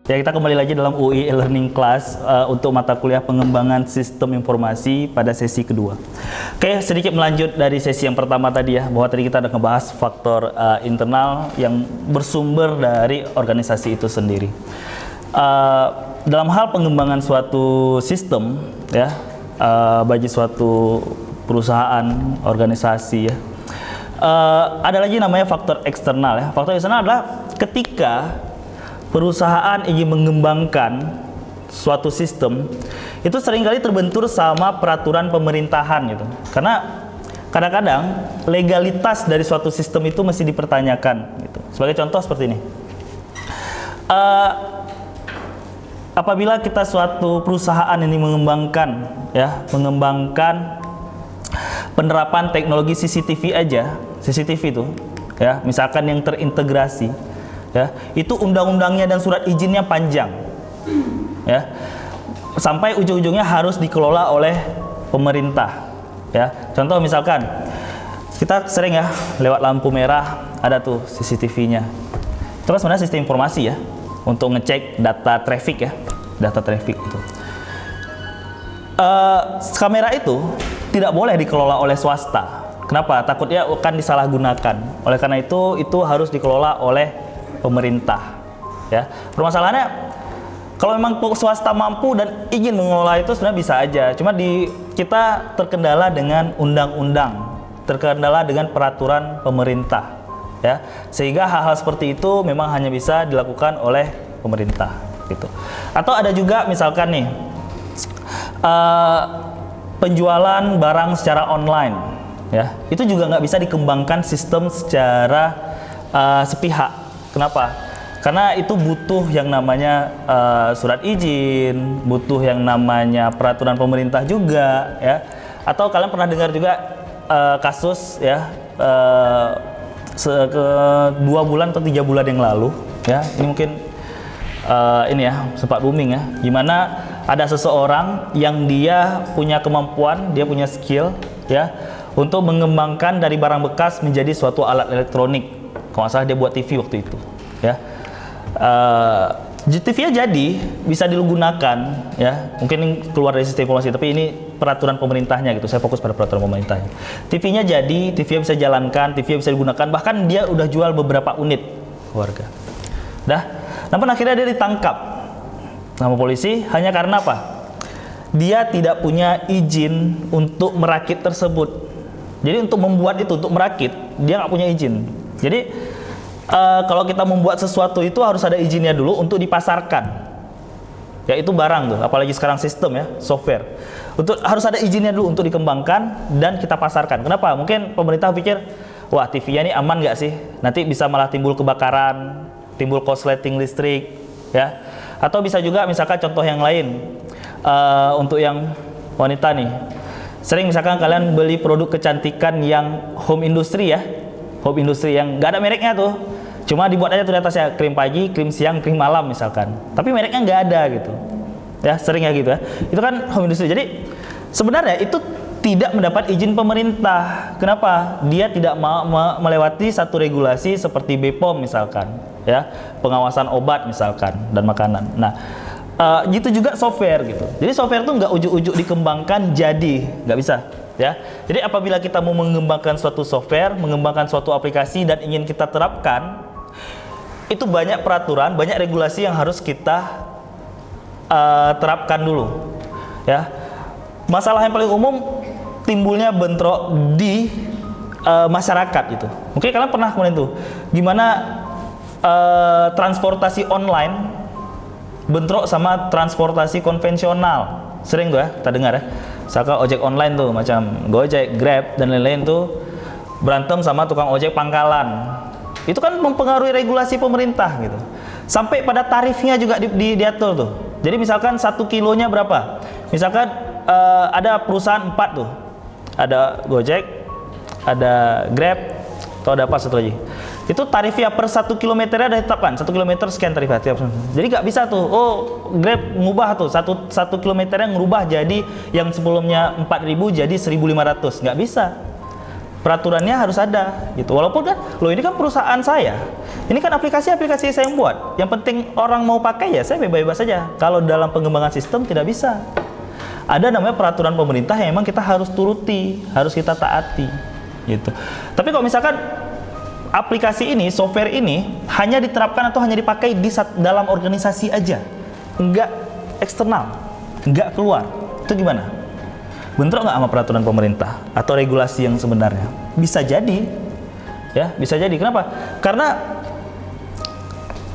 Ya, kita kembali lagi dalam UI e-learning class untuk mata kuliah pengembangan sistem informasi pada sesi kedua. Oke, sedikit melanjut dari sesi yang pertama tadi ya, bahwa tadi kita udah ngebahas faktor internal yang bersumber dari organisasi itu sendiri. Dalam hal pengembangan suatu sistem ya, bagi suatu perusahaan, organisasi ya, ada lagi namanya faktor eksternal ya. Faktor eksternal adalah ketika perusahaan ingin mengembangkan suatu sistem, itu seringkali terbentur sama peraturan pemerintahan gitu. Karena kadang-kadang legalitas dari suatu sistem itu masih dipertanyakan gitu. Sebagai contoh seperti ini, apabila kita suatu perusahaan ini mengembangkan penerapan teknologi CCTV aja, CCTV itu ya, misalkan yang terintegrasi ya, itu undang-undangnya dan surat izinnya panjang ya, sampai ujung-ujungnya harus dikelola oleh pemerintah ya. Contoh misalkan kita sering ya lewat lampu merah ada tuh CCTV-nya. Itu kan sebenarnya sistem informasi ya untuk ngecek data traffic ya, data traffic itu. Kamera itu tidak boleh dikelola oleh swasta. Kenapa? Takutnya akan disalahgunakan. Oleh karena itu harus dikelola oleh pemerintah ya. Permasalahannya kalau memang swasta mampu dan ingin mengelola itu sebenarnya bisa aja, cuma kita terkendala dengan undang-undang, terkendala dengan peraturan pemerintah ya, sehingga hal-hal seperti itu memang hanya bisa dilakukan oleh pemerintah gitu. Atau ada juga misalkan nih penjualan barang secara online ya, itu juga nggak bisa dikembangkan sistem secara sepihak. Kenapa? Karena itu butuh yang namanya surat izin, butuh yang namanya peraturan pemerintah juga ya. Atau kalian pernah dengar juga kasus ya, 2 bulan atau 3 bulan yang lalu ya, ini mungkin ini ya sempat booming ya, gimana ada seseorang yang dia punya kemampuan, dia punya skill ya, untuk mengembangkan dari barang bekas menjadi suatu alat elektronik. Kalau nggak salah dia buat TV waktu itu ya. TV-nya jadi bisa digunakan ya, mungkin keluar dari sistem informasi, tapi ini peraturan pemerintahnya gitu, saya fokus pada peraturan pemerintahnya. TV-nya jadi, TV-nya bisa jalankan, TV-nya bisa digunakan, bahkan dia udah jual beberapa unit warga. Namun akhirnya dia ditangkap sama polisi hanya karena apa? Dia tidak punya izin untuk merakit tersebut. Jadi untuk membuat itu, untuk merakit, dia nggak punya izin. Jadi kalau kita membuat sesuatu itu harus ada izinnya dulu untuk dipasarkan. Ya itu barang tuh, apalagi sekarang sistem ya, software. Harus ada izinnya dulu untuk dikembangkan dan kita pasarkan. Kenapa? Mungkin pemerintah pikir, wah TV-nya ini aman nggak sih? Nanti bisa malah timbul kebakaran, timbul korsleting listrik, ya. Atau bisa juga misalkan contoh yang lain, untuk yang wanita nih. Sering misalkan kalian beli produk kecantikan yang home industry ya, home industry yang nggak ada mereknya tuh, cuma dibuat aja tuh di atasnya krim pagi, krim siang, krim malam misalkan, tapi mereknya nggak ada gitu ya, sering ya gitu ya. Itu kan home industry. Jadi sebenarnya itu tidak mendapat izin pemerintah. Kenapa? Dia tidak melewati satu regulasi seperti BPOM misalkan ya, pengawasan obat misalkan dan makanan. Nah gitu juga software gitu. Jadi software tuh nggak ujuk-ujuk dikembangkan jadi, nggak bisa ya. Jadi apabila kita mau mengembangkan suatu software, mengembangkan suatu aplikasi dan ingin kita terapkan, itu banyak peraturan, banyak regulasi yang harus kita terapkan dulu ya. Masalah yang paling umum timbulnya bentrok di masyarakat itu. Mungkin kalian pernah kemarin tuh gimana transportasi online bentrok sama transportasi konvensional. Sering tuh ya kita dengar ya, misalkan ojek online tuh macam Gojek, Grab dan lain-lain tuh berantem sama tukang ojek pangkalan. Itu kan mempengaruhi regulasi pemerintah gitu. Sampai pada tarifnya juga diatur tuh. Jadi misalkan 1 kilonya berapa? Misalkan ada perusahaan 4 tuh, ada Gojek, ada Grab, atau ada apa satu lagi. Itu tarifnya per 1 kilometernya ada ditetapkan, 1 kilometer sekian tarifnya. Jadi nggak bisa tuh, oh Grab ngubah tuh 1 kilometernya ngerubah jadi yang sebelumnya 4.000 jadi 1.500, nggak bisa. Peraturannya harus ada gitu. Walaupun kan, loh ini kan perusahaan saya Ini kan aplikasi-aplikasi saya yang buat. Yang penting orang mau pakai ya saya bebas-bebas saja. Kalau dalam pengembangan sistem tidak bisa. Ada namanya peraturan pemerintah yang memang kita harus turuti, harus kita taati, gitu. Tapi kalau misalkan aplikasi ini, software ini hanya diterapkan atau hanya dipakai di dalam organisasi aja, enggak eksternal, enggak keluar, itu gimana? Bentrok nggak sama peraturan pemerintah atau regulasi yang sebenarnya? Bisa jadi, ya, bisa jadi. Kenapa? Karena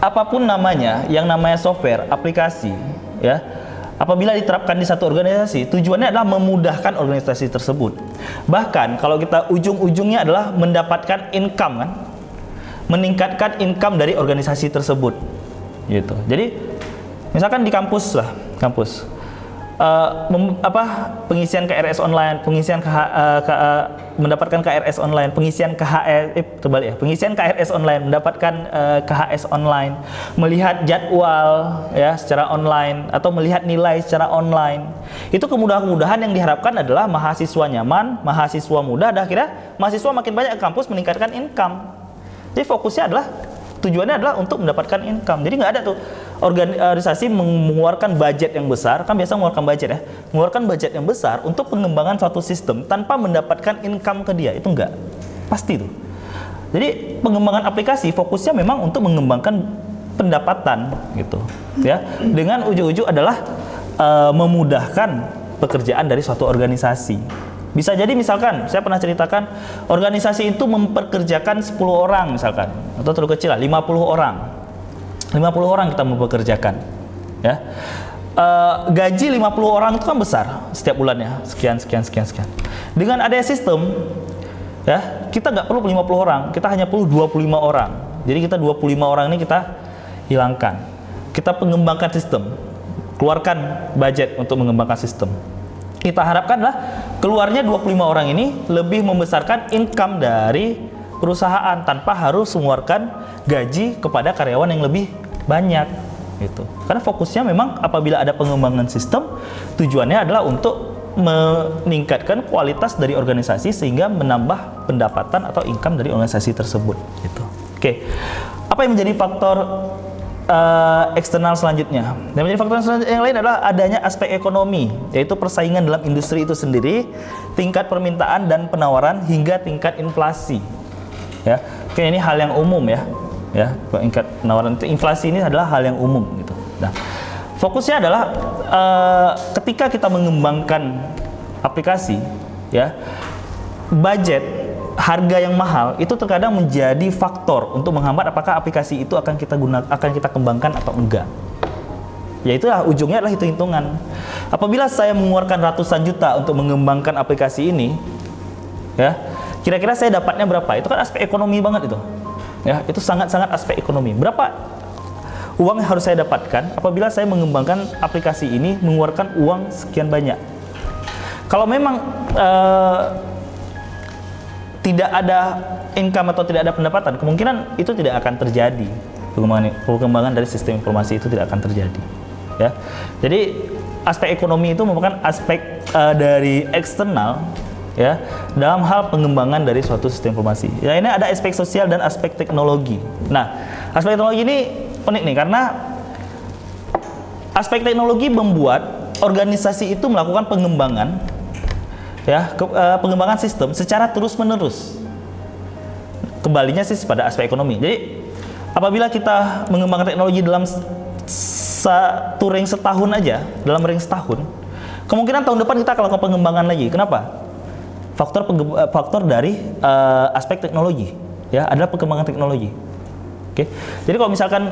apapun namanya, yang namanya software, aplikasi, ya, apabila diterapkan di satu organisasi, tujuannya adalah memudahkan organisasi tersebut. Bahkan kalau kita ujung-ujungnya adalah mendapatkan income, kan, meningkatkan income dari organisasi tersebut, gitu. Jadi misalkan di kampus lah, pengisian KRS online, mendapatkan KRS online, pengisian KRS online, mendapatkan KHS online, melihat jadwal ya secara online atau melihat nilai secara online. Itu kemudahan-kemudahan yang diharapkan adalah mahasiswa nyaman, mahasiswa mudah, dan akhirnya mahasiswa makin banyak ke kampus meningkatkan income. Jadi fokusnya adalah tujuannya adalah untuk mendapatkan income. Jadi nggak ada tuh organisasi mengeluarkan budget yang besar, kan biasa mengeluarkan budget ya, mengeluarkan budget yang besar untuk pengembangan suatu sistem tanpa mendapatkan income ke dia, itu enggak, pasti tuh. Jadi pengembangan aplikasi fokusnya memang untuk mengembangkan pendapatan, gitu, ya, dengan ujung-ujung adalah memudahkan pekerjaan dari suatu organisasi. Bisa jadi misalkan, saya pernah ceritakan, organisasi itu memperkerjakan 10 orang misalkan, atau terlalu kecil lah, 50 orang. 50 orang kita mempekerjakan, ya. Gaji 50 orang itu kan besar setiap bulannya, sekian. Dengan adanya sistem, ya, kita nggak perlu 50 orang, kita hanya perlu 25 orang. Jadi kita 25 orang ini kita hilangkan. Kita mengembangkan sistem, keluarkan budget untuk mengembangkan sistem. Kita harapkanlah keluarnya 25 orang ini lebih membesarkan income dari perusahaan tanpa harus mengeluarkan gaji kepada karyawan yang lebih banyak, gitu. Karena fokusnya memang apabila ada pengembangan sistem, tujuannya adalah untuk meningkatkan kualitas dari organisasi sehingga menambah pendapatan atau income dari organisasi tersebut, gitu. Oke. Apa yang menjadi faktor eksternal selanjutnya? Dan menjadi faktor selanjutnya yang lain adalah adanya aspek ekonomi, yaitu persaingan dalam industri itu sendiri, tingkat permintaan dan penawaran hingga tingkat inflasi. Ya, oke, ini hal yang umum ya, tingkat penawaran itu, inflasi ini adalah hal yang umum, gitu. Nah, fokusnya adalah ketika kita mengembangkan aplikasi, ya, budget, harga yang mahal itu terkadang menjadi faktor untuk menghambat apakah aplikasi itu akan kita kembangkan atau enggak. Ya, itulah ujungnya adalah hitung-hitungan. Apabila saya mengeluarkan ratusan juta untuk mengembangkan aplikasi ini, ya, kira-kira saya dapatnya berapa? Itu kan aspek ekonomi banget itu. Ya, itu sangat-sangat aspek ekonomi. Berapa uang yang harus saya dapatkan apabila saya mengembangkan aplikasi ini mengeluarkan uang sekian banyak? Kalau memang tidak ada income atau tidak ada pendapatan, kemungkinan itu tidak akan terjadi. Perkembangan dari sistem informasi itu tidak akan terjadi. Ya, jadi aspek ekonomi itu merupakan aspek dari eksternal, ya, dalam hal pengembangan dari suatu sistem informasi. Ya, ini ada aspek sosial dan aspek teknologi. Nah, aspek teknologi ini unik nih karena aspek teknologi membuat organisasi itu melakukan pengembangan, ya, pengembangan sistem secara terus-menerus. Kembalinya sih pada aspek ekonomi. Jadi apabila kita mengembangkan teknologi dalam satu range setahun aja, dalam range setahun, kemungkinan tahun depan kita akan lakukan pengembangan lagi. Kenapa? Faktor dari aspek teknologi, ya, adalah perkembangan teknologi. Oke. Jadi kalau misalkan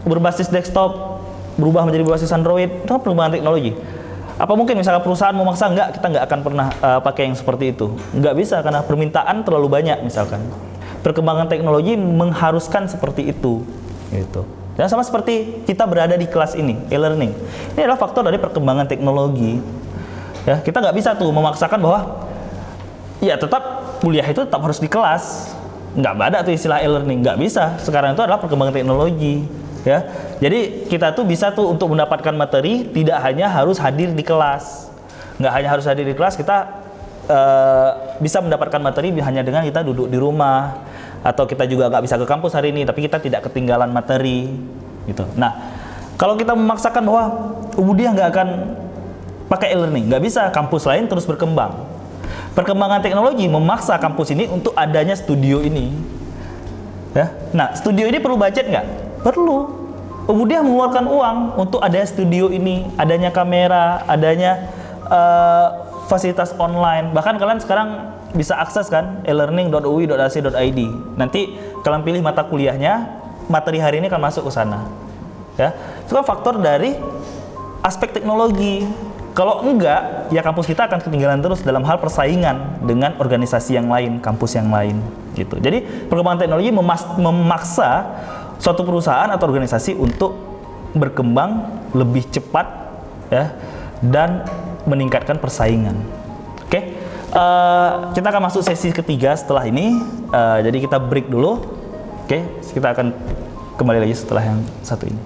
berbasis desktop berubah menjadi berbasis Android, itu kan perkembangan teknologi. Apa mungkin misalkan perusahaan memaksa? Enggak, kita nggak akan pernah pakai yang seperti itu. Nggak bisa karena permintaan terlalu banyak misalkan. Perkembangan teknologi mengharuskan seperti itu, gitu. Dan sama seperti kita berada di kelas ini, e-learning. Ini adalah faktor dari perkembangan teknologi. Ya, kita nggak bisa tuh memaksakan bahwa ya tetap kuliah itu tetap harus di kelas. Nggak ada tuh istilah e-learning, nggak bisa. Sekarang itu adalah perkembangan teknologi. Ya, jadi kita tuh bisa tuh untuk mendapatkan materi tidak hanya harus hadir di kelas, nggak hanya harus hadir di kelas, kita bisa mendapatkan materi hanya dengan kita duduk di rumah atau kita juga nggak bisa ke kampus hari ini, tapi kita tidak ketinggalan materi, gitu. Nah, kalau kita memaksakan bahwa Muhammadiyah nggak akan pakai e-learning, nggak bisa. Kampus lain terus berkembang. Perkembangan teknologi memaksa kampus ini untuk adanya studio ini. Ya, nah studio ini perlu budget nggak? Perlu. Muhammadiyah mengeluarkan uang untuk ada studio ini, adanya kamera, adanya fasilitas online. Bahkan kalian sekarang bisa akses kan elearning.ui.ac.id. Nanti kalian pilih mata kuliahnya, materi hari ini akan masuk ke sana. Ya, itu kan faktor dari aspek teknologi. Kalau enggak, ya kampus kita akan ketinggalan terus dalam hal persaingan dengan organisasi yang lain, kampus yang lain, gitu. Jadi perkembangan teknologi memaksa suatu perusahaan atau organisasi untuk berkembang lebih cepat, ya, dan meningkatkan persaingan. Oke, kita akan masuk sesi ketiga setelah ini. Jadi kita break dulu. Oke, kita akan kembali lagi setelah yang satu ini.